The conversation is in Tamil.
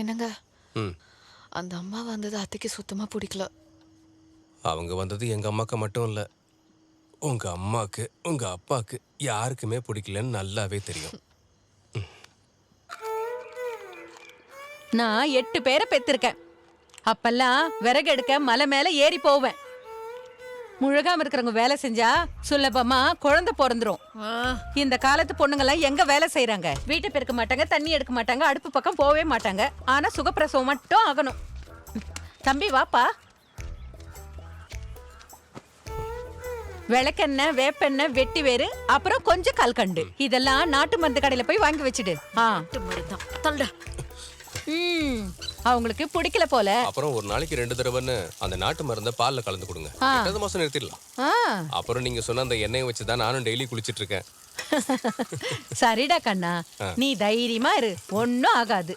என்னங்க ம் அந்த அம்மா வந்தது அத்தைக்கு சுத்தமா பிடிக்கல. அவங்க வந்தது எங்க அம்மாக்கு மட்டும் இல்ல, உங்க அம்மாக்கு உங்க அப்பாக்கு யாருக்குமே பிடிக்கலன்னு நல்லாவே தெரியும். நான் 8 பேரை பெத்திருக்கேன். அப்பெல்லாம் விறகு எடுக்க மலை மேல ஏறி போவேன். முழுகாம இருக்கிறவங்க வேலை செஞ்சா சுலபமா குழந்தை பிறந்துரும். இந்த காலத்து பொண்ணுங்கெல்லாம் எங்க வேலை செய்யறாங்க? வீட்டை பெருக்க மாட்டாங்க, தண்ணி எடுக்க மாட்டாங்க, அடுப்பு பக்கம் போவே மாட்டாங்க. ஆனா சுகப்பிரசவம் மட்டும் ஆகணும். தம்பி வாப்பா. விளக்கெண்ணெய், வேப்பெண்ணெய், வெட்டி வேறு, அப்புறம் கொஞ்சம் கல்கண்டு. இதெல்லாம் நாட்டு மருந்து கடையில போய் வாங்கி வச்சிடு. அவங்களுக்கு பிடிக்கல போல. அப்புறம் ஒரு நாளைக்கு 2 தடவைன்னு அந்த நாட்டு மருந்தை பால்ல கலந்து கொடுங்க. 8 மாசம் நிறுத்திடலாம். அப்புறம் நீங்க சொன்ன அந்த எண்ணெயை வச்சுதான் நானும் டெய்லி குளிச்சிட்டு இருக்கேன். சரிடா கண்ணா, நீ தைரியமா இரு, ஒன்னும் ஆகாது.